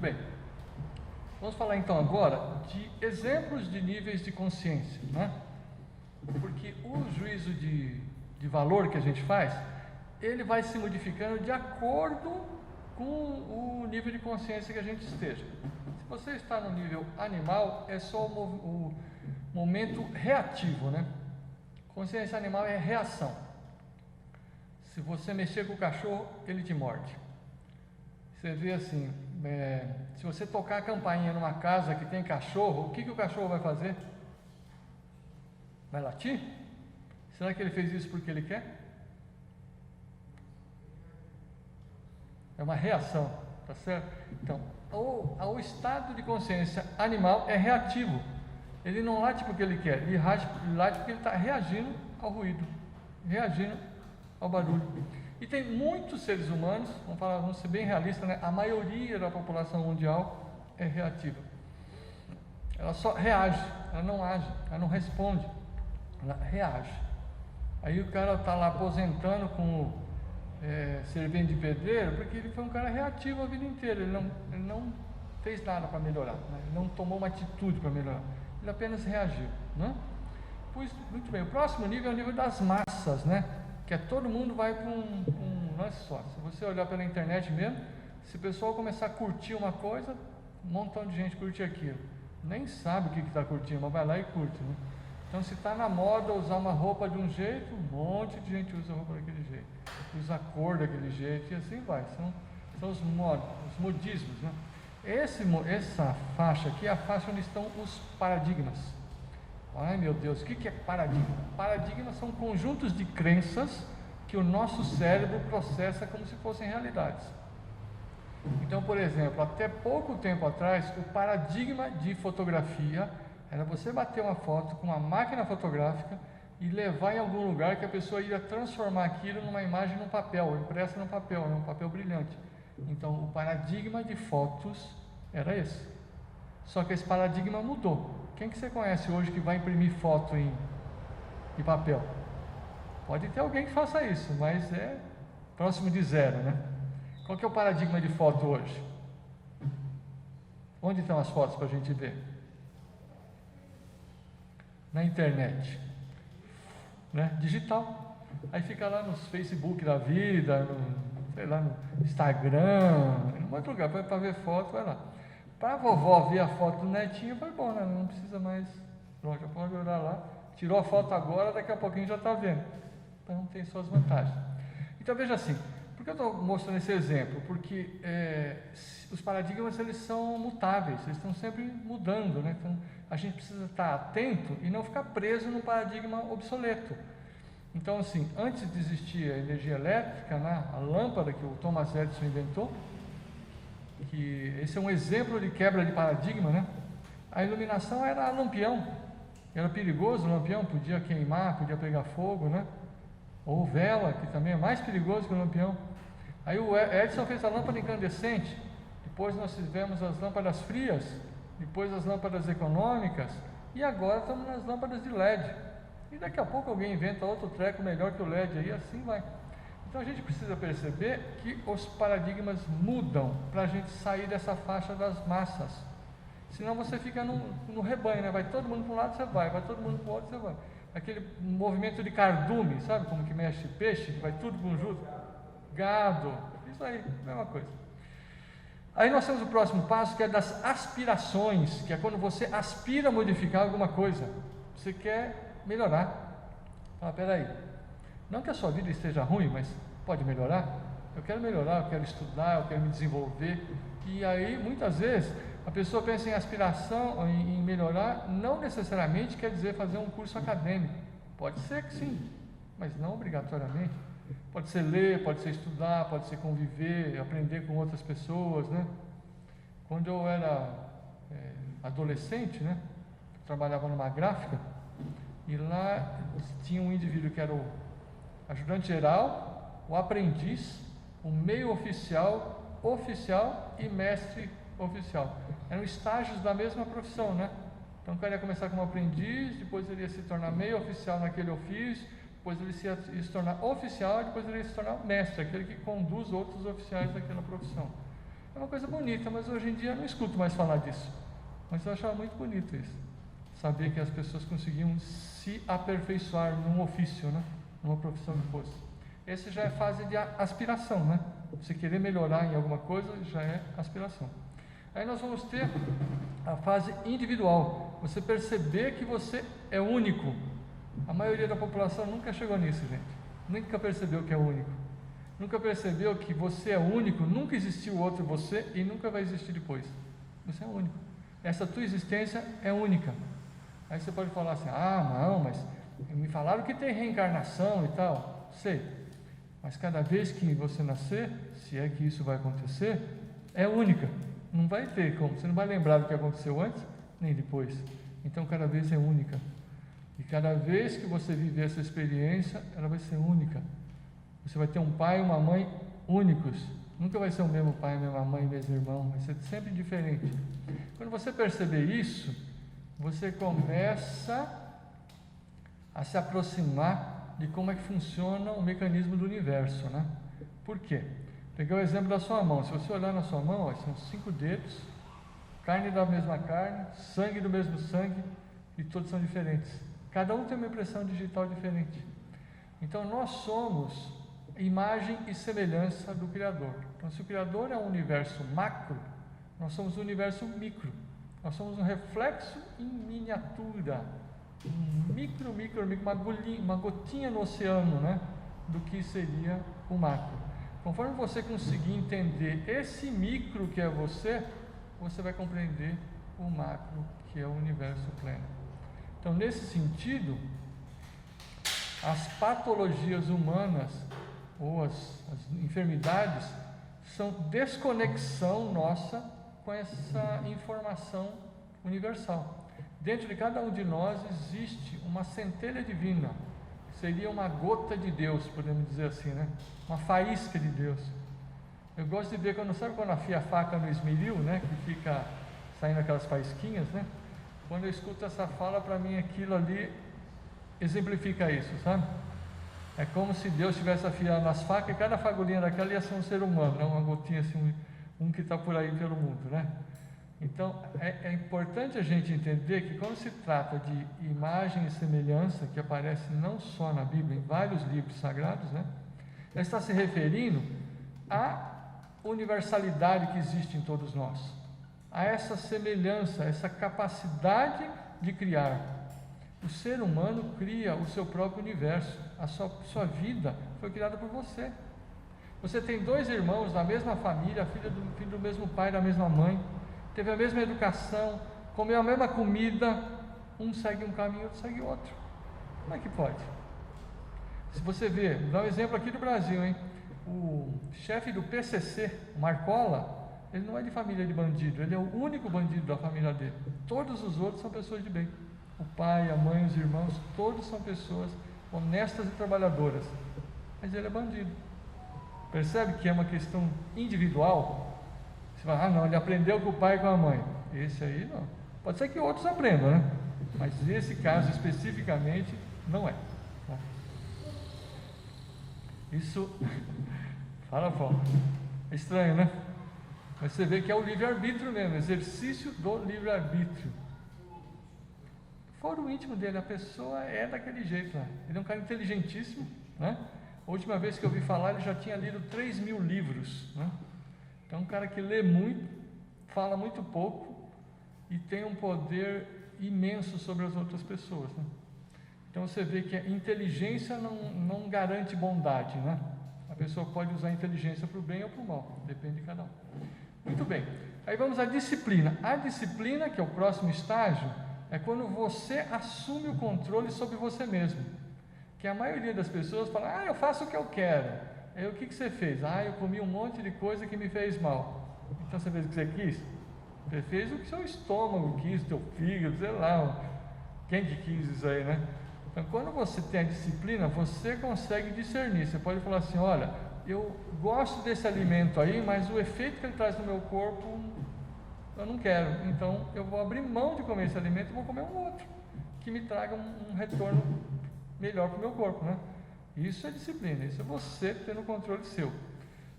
bem. Vamos falar então agora de exemplos de níveis de consciência, né? Porque o juízo de valor que a gente faz, ele vai se modificando de acordo com o nível de consciência que a gente esteja. Se você está no nível animal, é só o momento reativo, né? Consciência animal é reação. Se você mexer com o cachorro, ele te morde. Você vê assim, se você tocar a campainha numa casa que tem cachorro, o que o cachorro vai fazer? Vai latir? Será que ele fez isso porque ele quer? É uma reação, tá certo? Então, o estado de consciência animal é reativo. Ele não late porque ele quer, ele late porque ele está reagindo ao ruído, reagindo ao barulho. E tem muitos seres humanos, vamos ser bem realistas, né? A maioria da população mundial é reativa. Ela só reage, ela não age, ela não responde, ela reage. Aí o cara está lá aposentando como servente de pedreiro, porque ele foi um cara reativo a vida inteira, ele não fez nada para melhorar, né? Ele não tomou uma atitude para melhorar, ele apenas reagiu, né? Pois, muito bem, o próximo nível é o nível das massas, né? Que todo mundo vai para um lance só. Se você olhar pela internet mesmo, se o pessoal começar a curtir uma coisa, um montão de gente curte aquilo, nem sabe o que está curtindo, mas vai lá e curte, né? Então, se está na moda usar uma roupa de um jeito, um monte de gente usa a roupa daquele jeito, usa a cor daquele jeito, e assim vai. São os modismos, né? Essa faixa aqui é a faixa onde estão os paradigmas. Ai meu Deus, o que é paradigma? Paradigmas são conjuntos de crenças que o nosso cérebro processa como se fossem realidades. Então, por exemplo, até pouco tempo atrás, o paradigma de fotografia era você bater uma foto com uma máquina fotográfica e levar em algum lugar que a pessoa ia transformar aquilo numa imagem num papel, impressa num papel brilhante. Então, o paradigma de fotos era esse. Só que esse paradigma mudou. Quem que você conhece hoje que vai imprimir foto em papel? Pode ter alguém que faça isso, mas é próximo de zero, né? Qual que é o paradigma de foto hoje? Onde estão as fotos para a gente ver? Na internet, né? Digital. Aí fica lá nos Facebook da vida, no Instagram, em outro lugar, para ver foto, vai lá. Para a vovó ver a foto do netinho foi bom, né? Não precisa mais, pronto, já pode olhar lá, tirou a foto agora, daqui a pouquinho já está vendo. Então tem suas vantagens. Então veja assim, por que eu estou mostrando esse exemplo? Porque os paradigmas, eles são mutáveis, eles estão sempre mudando, né? Então a gente precisa estar atento e não ficar preso num paradigma obsoleto. Então assim, antes de existir a energia elétrica, né, a lâmpada que o Thomas Edison inventou, que esse é um exemplo de quebra de paradigma, né? A iluminação era lampião, era perigoso o lampião, podia queimar, podia pegar fogo, né? Ou vela, que também é mais perigoso que o lampião. Aí o Edison fez a lâmpada incandescente, depois nós tivemos as lâmpadas frias, depois as lâmpadas econômicas, e agora estamos nas lâmpadas de LED. E daqui a pouco alguém inventa outro treco melhor que o LED, aí assim vai. Então a gente precisa perceber que os paradigmas mudam para a gente sair dessa faixa das massas. Senão você fica no rebanho, né? Vai todo mundo para um lado, você vai todo mundo para o outro, você vai. Aquele movimento de cardume, sabe como que mexe peixe, que vai tudo junto? Gado, isso aí, mesma coisa. Aí nós temos o próximo passo, que é das aspirações, que é quando você aspira a modificar alguma coisa. Você quer melhorar. Fala, peraí, não que a sua vida esteja ruim, mas pode melhorar? Eu quero melhorar, eu quero estudar, eu quero me desenvolver. E aí, muitas vezes, a pessoa pensa em aspiração, em melhorar, não necessariamente quer dizer fazer um curso acadêmico. Pode ser que sim, mas não obrigatoriamente. Pode ser ler, pode ser estudar, pode ser conviver, aprender com outras pessoas, né? Quando eu era adolescente, né, eu trabalhava numa gráfica, e lá tinha um indivíduo que era o ajudante geral, o aprendiz, o meio oficial, oficial e mestre oficial. Eram estágios da mesma profissão, né? Então o cara ia começar como aprendiz, depois ele ia se tornar meio oficial naquele ofício, depois ele ia se tornar oficial, e depois ele ia se tornar mestre, aquele que conduz outros oficiais daquela profissão. É uma coisa bonita, mas hoje em dia eu não escuto mais falar disso. Mas eu achava muito bonito isso. Saber que as pessoas conseguiam se aperfeiçoar num ofício, né? Numa profissão que fosse. Esse já é fase de aspiração, né? Você querer melhorar em alguma coisa já é aspiração. Aí nós vamos ter a fase individual. Você perceber que você é único. A maioria da população nunca chegou nisso, gente. Nunca percebeu que é único. Nunca percebeu que você é único, nunca existiu outro você e nunca vai existir depois. Você é único. Essa tua existência é única. Aí você pode falar assim, não, mas me falaram que tem reencarnação e tal. Sei. Mas cada vez que você nascer, se é que isso vai acontecer, é única. Não vai ter como. Você não vai lembrar do que aconteceu antes, nem depois. Então cada vez é única. E cada vez que você viver essa experiência, ela vai ser única. Você vai ter um pai e uma mãe únicos. Nunca vai ser o mesmo pai, a mesma mãe, o mesmo irmão. Vai ser sempre diferente. Quando você perceber isso, você começa a se aproximar de como é que funciona o mecanismo do universo, né? Por quê? Peguei o exemplo da sua mão. Se você olhar na sua mão, ó, são 5 dedos, carne da mesma carne, sangue do mesmo sangue, e todos são diferentes. Cada um tem uma impressão digital diferente. Então nós somos imagem e semelhança do Criador. Então, se o Criador é um universo macro, nós somos um universo micro. Nós somos um reflexo em miniatura, micro, uma gotinha no oceano, né, do que seria o macro. Conforme você conseguir entender esse micro que é você, você vai compreender o macro, que é o universo pleno. Então, nesse sentido, as patologias humanas ou as enfermidades são desconexão nossa com essa informação universal. Dentro de cada um de nós existe uma centelha divina, seria uma gota de Deus, podemos dizer assim, né? Uma faísca de Deus. Eu gosto de ver sabe quando afia a faca no esmeril, né? Que fica saindo aquelas faísquinhas, né? Quando eu escuto essa fala, para mim aquilo ali exemplifica isso, sabe? É como se Deus estivesse afiando as facas e cada fagulhinha daquela ia ser um ser humano, não uma gotinha assim, um que está por aí pelo mundo, né? Então, é importante a gente entender que quando se trata de imagem e semelhança, que aparece não só na Bíblia, em vários livros sagrados, né? Ela está se referindo à universalidade que existe em todos nós, a essa semelhança, essa capacidade de criar. O ser humano cria o seu próprio universo, a sua vida foi criada por você. Você tem 2 irmãos da mesma família, filho do mesmo pai, da mesma mãe, teve a mesma educação, comeu a mesma comida, um segue um caminho, outro segue outro. Como é que pode? Se você vê, vou dar um exemplo aqui do Brasil, hein? O chefe do PCC, o Marcola, ele não é de família de bandido, ele é o único bandido da família dele. Todos os outros são pessoas de bem. O pai, a mãe, os irmãos, todos são pessoas honestas e trabalhadoras. Mas ele é bandido. Percebe que é uma questão individual? Você fala, não, ele aprendeu com o pai e com a mãe. Esse aí não. Pode ser que outros aprendam, né? Mas esse caso especificamente não é. Tá? Isso, fala, é estranho, né? Mas você vê que é o livre-arbítrio mesmo, exercício do livre-arbítrio. Fora o íntimo dele, a pessoa é daquele jeito lá. Ele é um cara inteligentíssimo, né? A última vez que eu ouvi falar, ele já tinha lido 3.000 livros, né? Então, um cara que lê muito, fala muito pouco e tem um poder imenso sobre as outras pessoas, né? Então, você vê que a inteligência não garante bondade, né? A pessoa pode usar a inteligência para o bem ou para o mal, depende de cada um. Muito bem, aí vamos à disciplina. A disciplina, que é o próximo estágio, é quando você assume o controle sobre você mesmo. Que a maioria das pessoas fala, eu faço o que eu quero. Aí o que você fez? Eu comi um monte de coisa que me fez mal. Então você fez o que você quis? Você fez o que seu estômago quis, teu fígado, sei lá, quem que quis isso aí, né? Então quando você tem a disciplina, você consegue discernir. Você pode falar assim, olha, eu gosto desse alimento aí, mas o efeito que ele traz no meu corpo, eu não quero. Então eu vou abrir mão de comer esse alimento e vou comer um outro, que me traga um retorno melhor para o meu corpo, né? Isso é disciplina, isso é você tendo controle seu.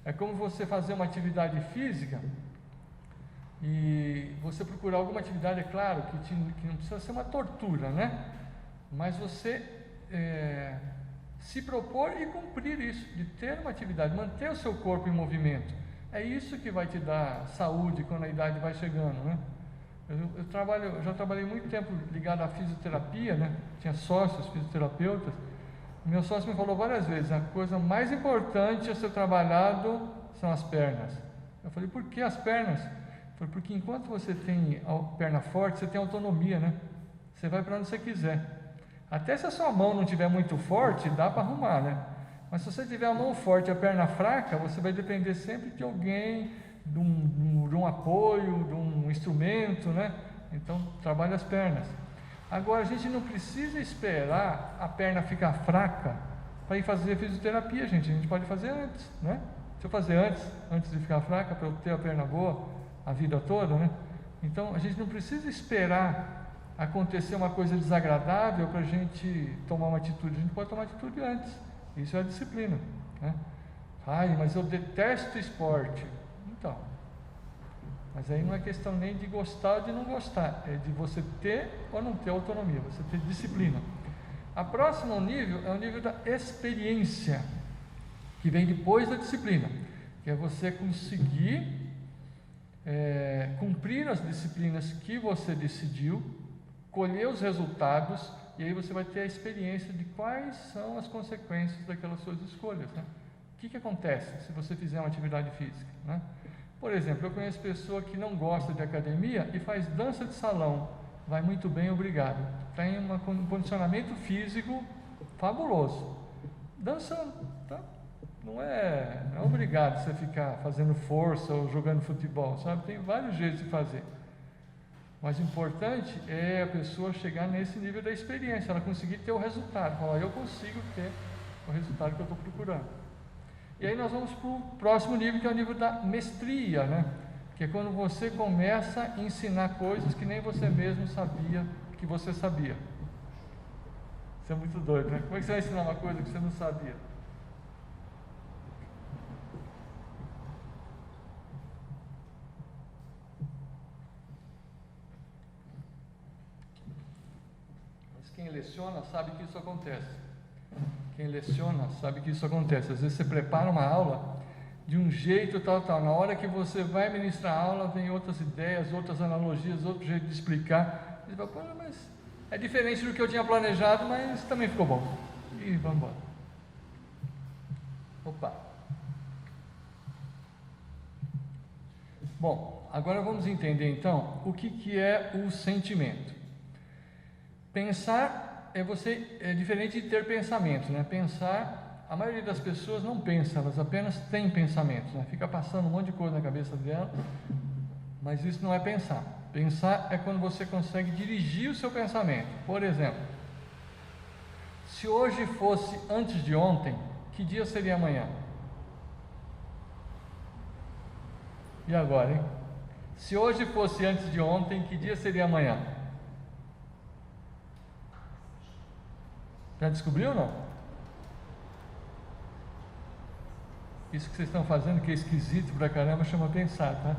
É como você fazer uma atividade física e você procurar alguma atividade, é claro, que não precisa ser uma tortura, né? Mas você se propor e cumprir isso, de ter uma atividade, manter o seu corpo em movimento. É isso que vai te dar saúde quando a idade vai chegando, né? Eu já trabalhei muito tempo ligado à fisioterapia, né? Tinha sócios fisioterapeutas. Meu sócio me falou várias vezes: a coisa mais importante a ser trabalhado são as pernas. Eu falei: por que as pernas? Eu falei: porque enquanto você tem a perna forte, você tem autonomia, né? Você vai para onde você quiser. Até se a sua mão não estiver muito forte, dá para arrumar, né? Mas se você tiver a mão forte e a perna fraca, você vai depender sempre de alguém, de um apoio, de um instrumento, né? Então, trabalha as pernas. Agora, a gente não precisa esperar a perna ficar fraca para ir fazer fisioterapia, gente. A gente pode fazer antes, né? Se eu fazer antes de ficar fraca, para eu ter a perna boa a vida toda, né? Então, a gente não precisa esperar acontecer uma coisa desagradável para a gente tomar uma atitude. A gente pode tomar atitude antes. Isso é a disciplina, né? Ai, mas eu detesto esporte. Então, mas aí não é questão nem de gostar ou de não gostar, é de você ter ou não ter autonomia, você ter disciplina. A próximo nível é o nível da experiência, que vem depois da disciplina, que é você conseguir cumprir as disciplinas que você decidiu, colher os resultados, e aí você vai ter a experiência de quais são as consequências daquelas suas escolhas, né? O que acontece se você fizer uma atividade física, né? Por exemplo, eu conheço pessoa que não gosta de academia e faz dança de salão, vai muito bem, obrigado, tem um condicionamento físico fabuloso, dançando, tá? Não é obrigado você ficar fazendo força ou jogando futebol, sabe? Tem vários jeitos de fazer. Mas o importante é a pessoa chegar nesse nível da experiência, ela conseguir ter o resultado, falar: eu consigo ter o resultado que eu estou procurando. E aí nós vamos para o próximo nível, que é o nível da mestria, né? Que é quando você começa a ensinar coisas que nem você mesmo sabia que você sabia. Isso é muito doido, né? Como é que você vai ensinar uma coisa que você não sabia? Mas quem leciona sabe que isso acontece. Quem leciona sabe que isso acontece. Às vezes você prepara uma aula de um jeito tal. Na hora que você vai ministrar a aula, vem outras ideias, outras analogias, outro jeito de explicar. Você fala: mas é diferente do que eu tinha planejado, mas também ficou bom. E vamos embora. Opa. Bom, agora vamos entender então o que é o sentimento. Pensar é diferente de ter pensamento, né? Pensar, a maioria das pessoas não pensa, elas apenas têm pensamentos, né? Fica passando um monte de coisa na cabeça dela, mas isso não é pensar. Pensar é quando você consegue dirigir o seu pensamento. Por exemplo, se hoje fosse antes de ontem, que dia seria amanhã? E agora, hein? Se hoje fosse antes de ontem, que dia seria amanhã? Já descobriu ou não? Isso que vocês estão fazendo, que é esquisito pra caramba, chama pensar, tá?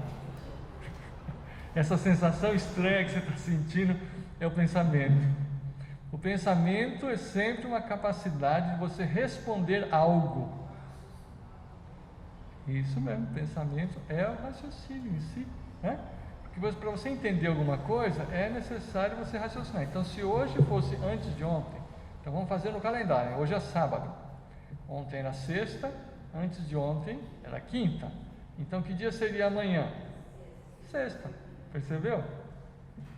Essa sensação estranha que você está sentindo é o pensamento. O pensamento é sempre uma capacidade de você responder algo. Isso mesmo, pensamento é o raciocínio em si, né? Porque para você entender alguma coisa, é necessário você raciocinar. Então, se hoje fosse antes de ontem, então vamos fazer no calendário. Hoje é sábado, ontem era sexta, antes de ontem era quinta. Então que dia seria amanhã? Sexta, percebeu?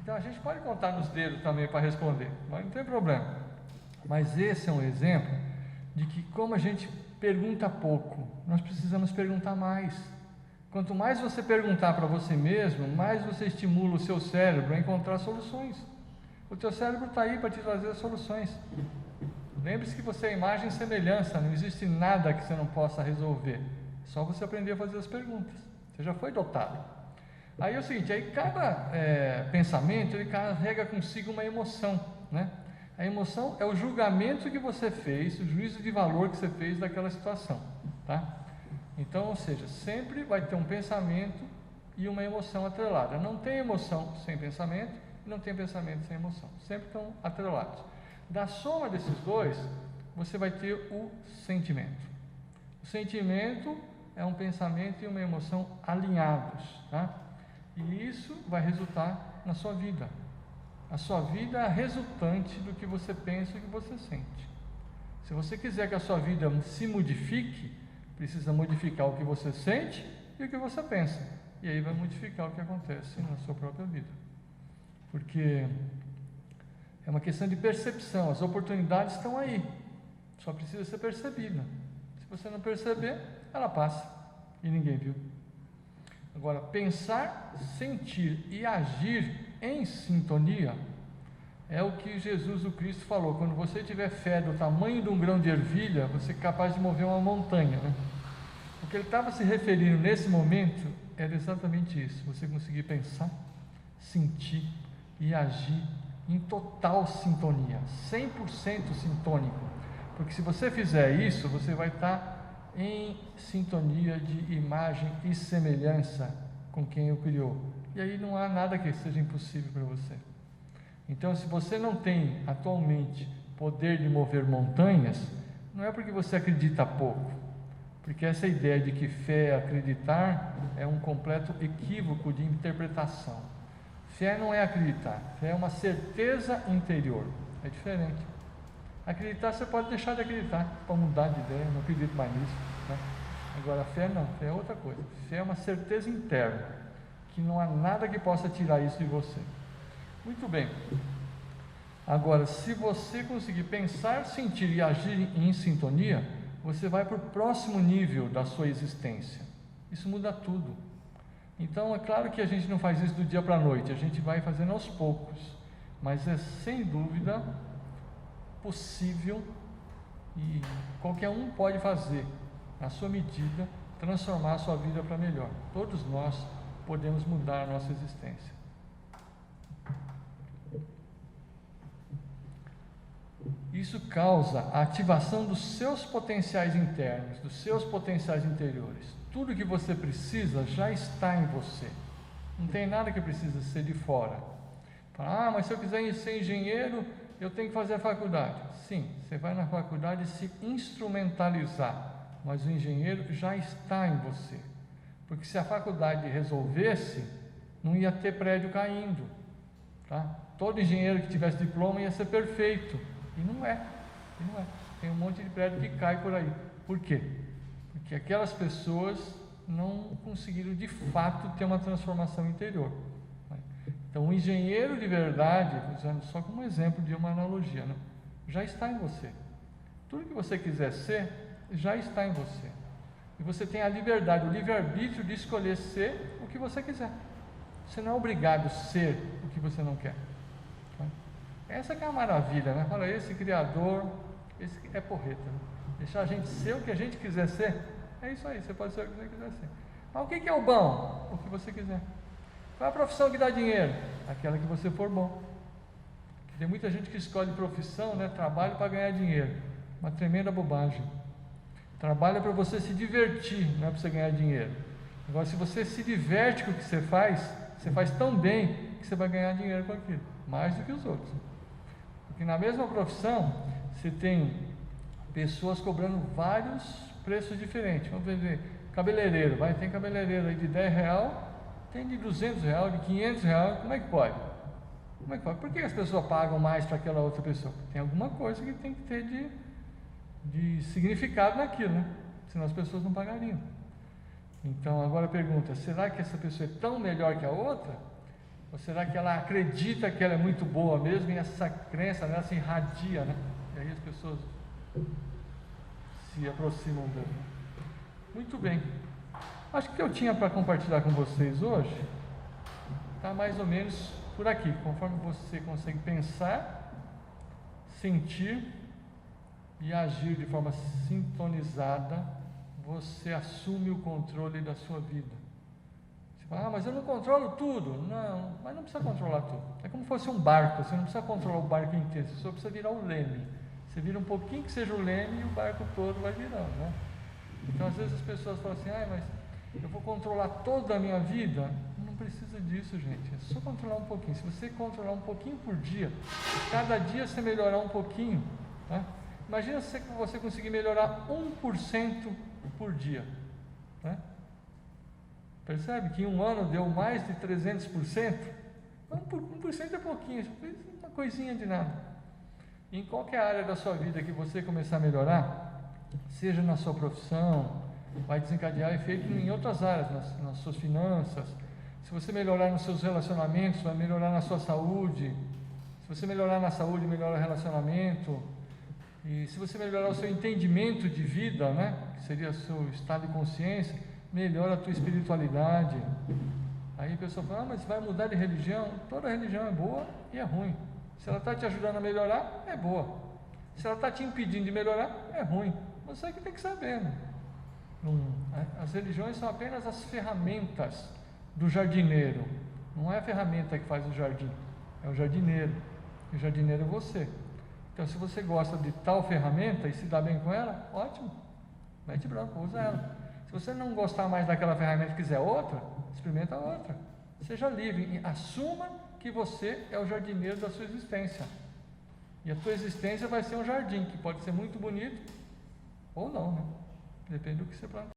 Então a gente pode contar nos dedos também para responder, mas não tem problema. Mas esse é um exemplo de que, como a gente pergunta pouco, nós precisamos perguntar mais. Quanto mais você perguntar para você mesmo, mais você estimula o seu cérebro a encontrar soluções. O teu cérebro está aí para te trazer as soluções. Lembre-se que você é imagem e semelhança, não existe nada que você não possa resolver. É só você aprender a fazer as perguntas. Você já foi dotado. Aí é o seguinte, aí cada pensamento, ele carrega consigo uma emoção, né? A emoção é o julgamento que você fez, o juízo de valor que você fez daquela situação, tá? Então, ou seja, sempre vai ter um pensamento e uma emoção atrelada. Não tem emoção sem pensamento e não tem pensamento sem emoção. Sempre estão atrelados. Da soma desses dois, você vai ter o sentimento. O sentimento é um pensamento e uma emoção alinhados, tá? E isso vai resultar na sua vida. A sua vida é resultante do que você pensa e do que você sente. Se você quiser que a sua vida se modifique, precisa modificar o que você sente e o que você pensa. E aí vai modificar o que acontece na sua própria vida. Porque é uma questão de percepção. As oportunidades estão aí. Só precisa ser percebida. Se você não perceber, ela passa e ninguém viu. Agora, pensar, sentir e agir em sintonia é o que Jesus o Cristo falou. Quando você tiver fé do tamanho de um grão de ervilha, você é capaz de mover uma montanha, né? O que ele estava se referindo nesse momento era exatamente isso. Você conseguir pensar, sentir e agir em total sintonia, 100% sintônico. Porque se você fizer isso, você vai estar em sintonia de imagem e semelhança com quem o criou. E aí não há nada que seja impossível para você. Então, se você não tem atualmente poder de mover montanhas, não é porque você acredita pouco, porque essa ideia de que fé é acreditar é um completo equívoco de interpretação. Fé não é acreditar, fé é uma certeza interior, é diferente. Acreditar, você pode deixar de acreditar, para mudar de ideia, não acredito mais nisso, né? Agora, fé não, fé é outra coisa. Fé é uma certeza interna, que não há nada que possa tirar isso de você. Muito bem. Agora, se você conseguir pensar, sentir e agir em sintonia, você vai para o próximo nível da sua existência. Isso muda tudo. Então, é claro que a gente não faz isso do dia para a noite, a gente vai fazendo aos poucos, mas é sem dúvida possível e qualquer um pode fazer, na sua medida, transformar a sua vida para melhor. Todos nós podemos mudar a nossa existência. Isso causa a ativação dos seus potenciais internos, dos seus potenciais interiores. Tudo que você precisa já está em você. Não tem nada que precisa ser de fora. Mas se eu quiser ser engenheiro, eu tenho que fazer a faculdade. Sim, você vai na faculdade se instrumentalizar, mas o engenheiro já está em você. Porque se a faculdade resolvesse, não ia ter prédio caindo, tá? Todo engenheiro que tivesse diploma ia ser perfeito. E não é. Tem um monte de prédio que cai por aí. Por quê? Porque aquelas pessoas não conseguiram de fato ter uma transformação interior. Então, o engenheiro de verdade, usando só como exemplo de uma analogia, né? Já está em você. Tudo que você quiser ser, já está em você. E você tem a liberdade, o livre-arbítrio de escolher ser o que você quiser. Você não é obrigado a ser o que você não quer. Essa que é a maravilha, né? Fala, esse Criador, esse é porreta, né? Deixar a gente ser o que a gente quiser ser, é isso aí, você pode ser o que você quiser ser. Mas o que é o bom? O que você quiser. Qual é a profissão que dá dinheiro? Aquela que você for bom. Tem muita gente que escolhe profissão, né? Trabalho para ganhar dinheiro. Uma tremenda bobagem. Trabalho é para você se divertir, não é para você ganhar dinheiro. Agora, se você se diverte com o que você faz tão bem que você vai ganhar dinheiro com aquilo, mais do que os outros. Porque na mesma profissão, você tem pessoas cobrando vários preços diferentes. Vamos ver, cabeleireiro, tem cabeleireiro aí de R$10, tem de R$200, de R$500, como é que pode? Por que as pessoas pagam mais para aquela outra pessoa? Tem alguma coisa que tem que ter de significado naquilo, né? Senão as pessoas não pagariam. Então, agora a pergunta, será que essa pessoa é tão melhor que a outra? Ou será que ela acredita que ela é muito boa mesmo e essa crença nela se irradia, né? E aí as pessoas se aproximam dela. Muito bem. Acho que o que eu tinha para compartilhar com vocês hoje está mais ou menos por aqui. Conforme você consegue pensar, sentir e agir de forma sintonizada, você assume o controle da sua vida. Mas eu não controlo tudo. Não, mas não precisa controlar tudo. É como se fosse um barco, você não precisa controlar o barco inteiro, você só precisa virar o leme. Você vira um pouquinho que seja o leme e o barco todo vai virando, né? Então, às vezes as pessoas falam assim, mas eu vou controlar toda a minha vida. Não precisa disso, gente. É só controlar um pouquinho. Se você controlar um pouquinho por dia, cada dia você melhorar um pouquinho, né? Imagina se você conseguir melhorar 1% por dia, né? Percebe que em um ano deu mais de 300%? 1% é pouquinho, uma coisinha de nada. Em qualquer área da sua vida que você começar a melhorar, seja na sua profissão, vai desencadear efeito em outras áreas, nas suas finanças. Se você melhorar nos seus relacionamentos, vai melhorar na sua saúde. Se você melhorar na saúde, melhora o relacionamento. E se você melhorar o seu entendimento de vida, né, que seria o seu estado de consciência, melhora a tua espiritualidade. Aí a pessoa fala, mas vai mudar de religião? Toda religião é boa e é ruim. Se ela está te ajudando a melhorar, é boa. Se ela está te impedindo de melhorar, é ruim. Você que tem que saber, né? As religiões são apenas as ferramentas do jardineiro. Não é a ferramenta que faz o jardim, é o jardineiro. E o jardineiro é você. Então, se você gosta de tal ferramenta e se dá bem com ela, ótimo, mete branco, usa ela. Se você não gostar mais daquela ferramenta e quiser outra, experimenta outra. Seja livre e assuma que você é o jardineiro da sua existência. E a tua existência vai ser um jardim que pode ser muito bonito ou não, né? Depende do que você plantar.